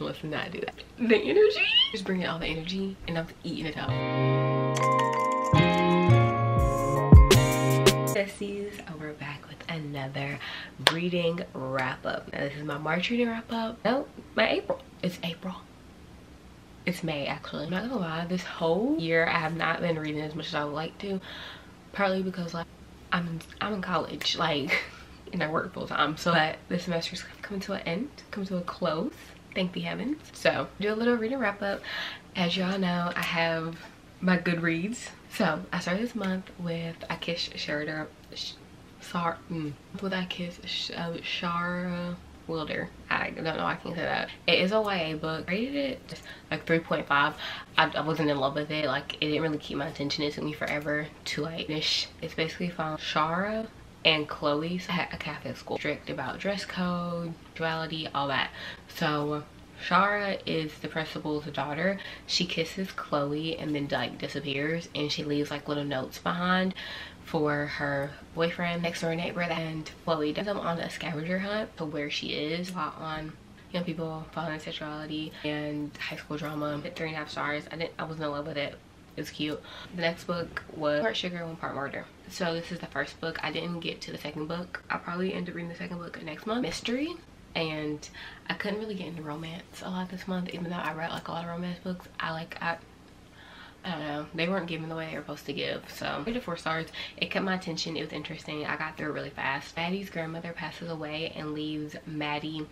let's not do that. The energy, just bringing all the energy and I'm eating it up. Besties, we're back with another reading wrap up. Now this is my March reading wrap up. No, my April. It's April. It's May actually. I'm not gonna lie, this whole year I have not been reading as much as I would like to. Partly because like I'm in college, like, and I work full time. So but this semester is coming to an end, coming to a close. Thank the heavens. So do a little reading wrap up. As y'all know, I have my Goodreads. So I started this month with I Kiss Shara Wilder. I don't know, I can't say that. It is a YA book. I rated it just like 3.5. I wasn't in love with it. Like, it didn't really keep my attention. It took me forever to like finish. It's basically from Shara and Chloe at a Catholic school, strict about dress code, duality, all that. So Shara is the principal's daughter. She kisses Chloe and then like disappears, and she leaves like little notes behind for her boyfriend, next door neighbor, and Chloe does them on a scavenger hunt to where she is, while on young people falling in sexuality and high school drama. 3.5 stars. I wasn't in love with it. It was cute. The next book was Part Sugar, One Part Murder. So this is the first book. I didn't get to the second book. I'll probably end up reading the second book next month. Mystery. And I couldn't really get into romance a lot this month, even though I read like a lot of romance books. I don't know, they weren't given the way they were supposed to give. So I rated 4 stars. It kept my attention. It was interesting. I got through it really fast. Maddie's grandmother passes away and leaves Maddie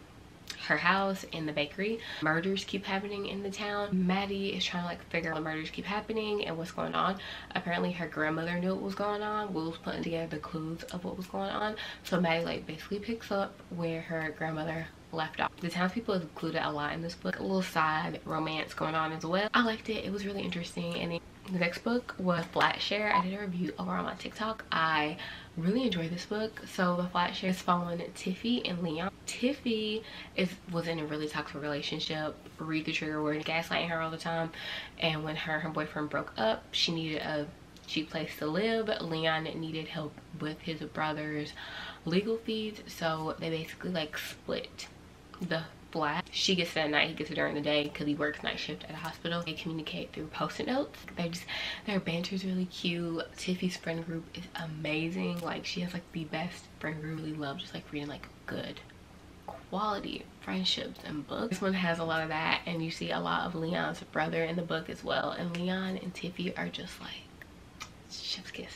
her house in the bakery. Murders keep happening in the town. Maddie is trying to like figure out the murders keep happening and what's going on. Apparently her grandmother knew what was going on. Will was putting together the clues of what was going on. So Maddie like basically picks up where her grandmother left off. The townspeople included a lot in this book. A little side romance going on as well. I liked it. It was really interesting. And then the next book was Flatshare. I did a review over on my TikTok. I really enjoyed this book. So the Flatshare is following Tiffy and Leon. Tiffy was in a really toxic relationship. Read the trigger word. Gaslighting her all the time. And when her and her boyfriend broke up, she needed a cheap place to live. Leon needed help with his brother's legal fees. So they basically like split the flat. She gets it at night, he gets it during the day because he works night shift at a hospital. They communicate through post-it notes. Their banter is really cute. Tiffy's friend group is amazing. Like, she has like the best friend group. Really love just like reading like good quality friendships and books. This one has a lot of that, and you see a lot of Leon's brother in the book as well. And Leon and Tiffy are just like chef's kiss.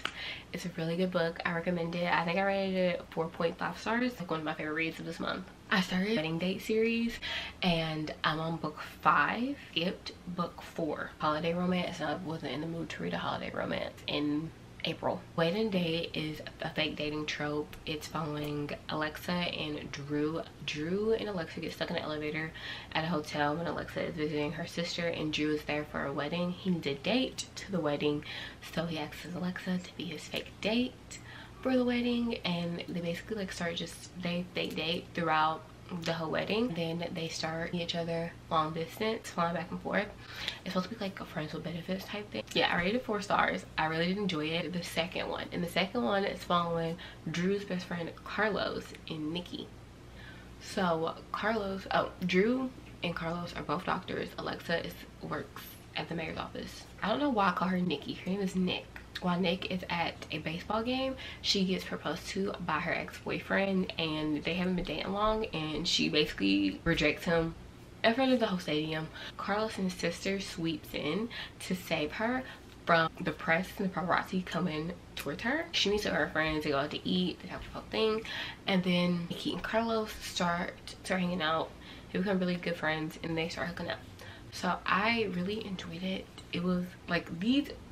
It's a really good book. I recommend it. I think I rated it 4.5 stars. Like one of my favorite reads of this month. I started Wedding Date series and I'm on book 5. Skipped book 4, holiday romance. I wasn't in the mood to read a holiday romance in April. Wedding Date is a fake dating trope. It's following Alexa and Drew. Drew and Alexa get stuck in an elevator at a hotel when Alexa is visiting her sister, and Drew is there for a wedding. He needs a date to the wedding, so he asks Alexa to be his fake date for the wedding, and they basically like they fake date throughout the whole wedding. Then they start each other long distance, flying back and forth. It's supposed to be like a friends with benefits type thing. Yeah, I rated 4 stars. I really did enjoy it. The second one is following Drew's best friend Carlos and Nikki. So Drew and Carlos are both doctors. Alexa works at the mayor's office. I don't know why I call her Nikki. Her name is Nick. While Nick is at a baseball game, she gets proposed to by her ex-boyfriend, and they haven't been dating long, and she basically rejects him in front of the whole stadium. Carlos's sister sweeps in to save her from the press and the paparazzi coming towards her. She meets with her friends, they go out to eat, they have a whole thing, and then Nikki and Carlos start hanging out. They become really good friends and they start hooking up. So I really enjoyed it. It was like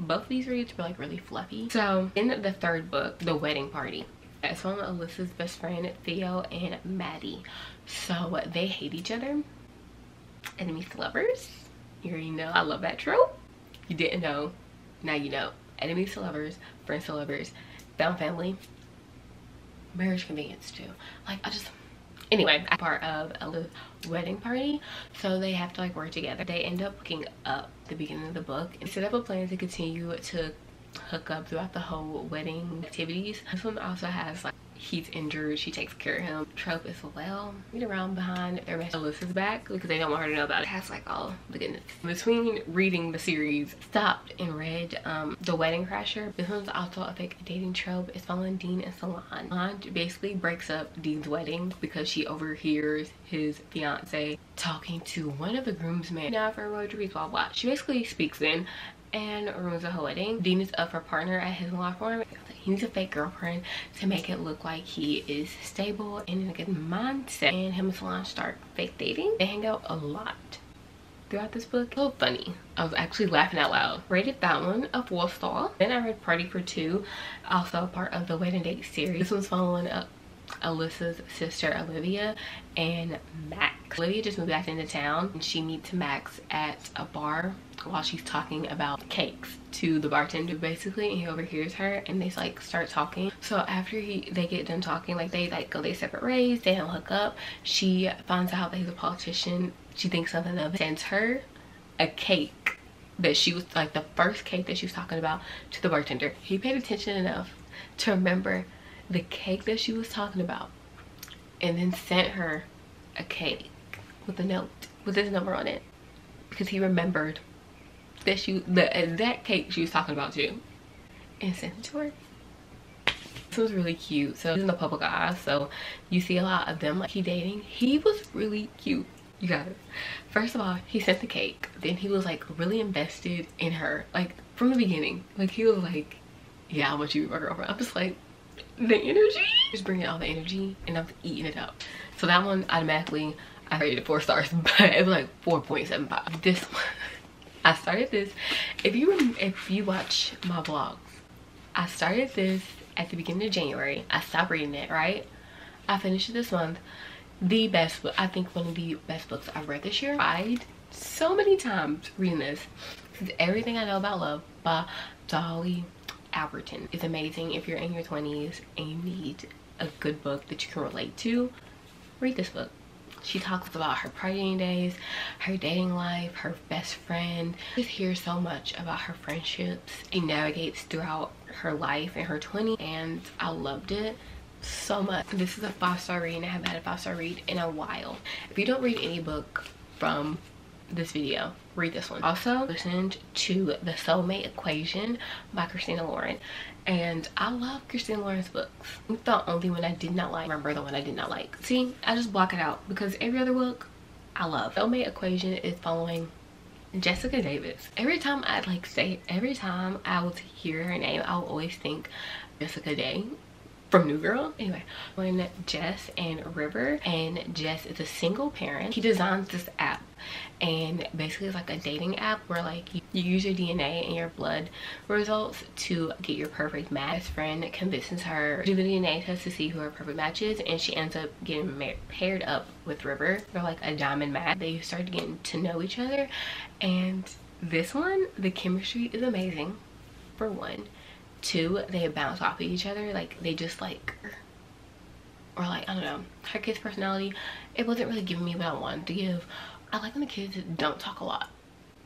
both these reads were like really fluffy. So in the third book, The Wedding Party, it's from Alyssa's best friend Theo and Maddie. So they hate each other, enemies to lovers. You already know I love that trope. You didn't know, now you know. Enemies to lovers, friends to lovers, found family, marriage convenience too. Like anyway, I'm part of a wedding party, so they have to like work together. They end up hooking up at the beginning of the book and set up a plan to continue to hook up throughout the whole wedding activities. This one also has like he's injured, she takes care of him. Trope as well. Read around behind their mess. Alyssa's back because they don't want her to know about it. It has like all the goodness. Between reading the series, stopped and read The Wedding Crasher. This one's also a fake dating trope. It's following Dean and Salon. Salon basically breaks up Dean's wedding because she overhears his fiance talking to one of the groomsmen. Now for Rodriguez, blah blah. She basically speaks in and ruins the whole wedding. Dean is up for partner at his law firm. He needs a fake girlfriend to make it look like he is stable and in a good mindset. And him and Solange start fake dating. They hang out a lot throughout this book. So funny. I was actually laughing out loud. Rated that one a 4-star. Then I read Party for Two, also a part of the Wedding Date series. This one's following up Alyssa's sister Olivia and Max. Olivia just moved back into town and she meets Max at a bar while she's talking about cakes to the bartender basically, and he overhears her and they like start talking. So after they get done talking, like they go their separate ways, they don't hook up. She finds out that he's a politician. She thinks something of it, sends her a cake that she was like the first cake that she was talking about to the bartender. He paid attention enough to remember the cake that she was talking about and then sent her a cake with a note with his number on it because he remembered that the exact cake she was talking about too, and sent it to her. This was really cute. So he's in the public eye, so you see a lot of them like he dating. He was really cute, you guys. First of all, he sent the cake, then he was like really invested in her, like from the beginning. Like he was like, yeah, I want you to be my girlfriend. I'm just like, the energy, just bringing all the energy, and I'm eating it up. So that one automatically I rated it 4 stars, but it was like 4.75. This one, I started this, if you watch my vlogs, I started this at the beginning of January. I stopped reading it, right? I finished it this month. The best book, I think one of the best books I've read this year. I cried so many times reading this. This is Everything I Know About Love by Dolly Alberton. Is amazing if you're in your 20s and you need a good book that you can relate to. Read this book. She talks about her partying days, her dating life, her best friend. Just hears so much about her friendships and navigates throughout her life in her 20s, and I loved it so much. This is a 5-star read and I haven't had a 5-star read in a while. If you don't read any book from this video, read this one. Also listened to The Soulmate Equation by Christina Lauren, and I love Christina Lauren's books. The only one I did not like, remember the one I did not like. See, I just block it out because every other book I love. Soulmate Equation is following Jessica Davis. Every time I would hear her name, I would always think Jessica Day from New Girl. Anyway, when Jess and River, and Jess is a single parent. He designs this app, and basically it's like a dating app where like you use your DNA and your blood results to get your perfect match. His friend convinces her to do the DNA test to see who her perfect match is, and she ends up getting paired up with River. They're like a diamond match. They start getting to know each other, and this one, the chemistry is amazing for one. 2, they bounce off of each other. Like they just like, or like, I don't know, her kid's personality, it wasn't really giving me what I wanted to give. I like when the kids don't talk a lot,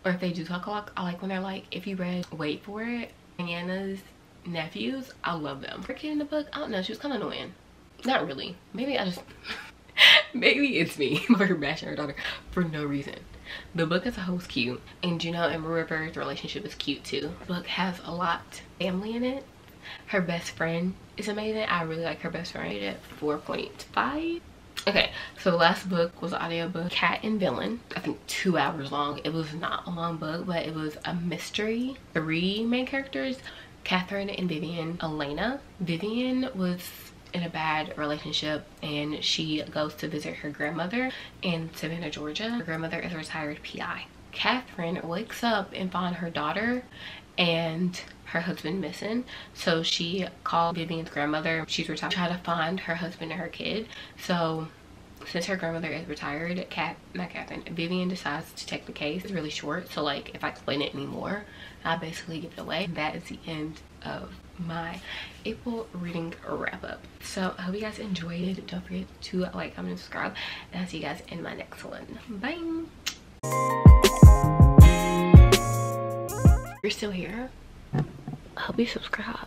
or if they do talk a lot, I like when they're like, if you read, wait for it, Diana's nephews, I love them. Her kid in the book, I don't know, she was kind of annoying. Not really, maybe I just maybe it's me for bashing her daughter for no reason. The book as a whole is cute, and Juno and River's relationship is cute too. The book has a lot of family in it. Her best friend is amazing. I really like her best friend. I rated it 4.5. Okay, so the last book was an audiobook, Cat and Villain. I think 2 hours long. It was not a long book, but it was a mystery. 3 main characters, Catherine and Vivian. Elena. Vivian was in a bad relationship, and she goes to visit her grandmother in Savannah, Georgia. Her grandmother is a retired PI. Catherine wakes up and finds her daughter and her husband missing, so she called Vivian's grandmother. She's retired, try to find her husband and her kid. So since her grandmother is retired, Vivian decides to take the case. It's really short, so like if I explain it anymore, I basically give it away. That is the end of my April reading wrap up. So I hope you guys enjoyed it. Don't forget to like, comment, and subscribe, and I'll see you guys in my next one. Bye. If you're still here, I hope you subscribe.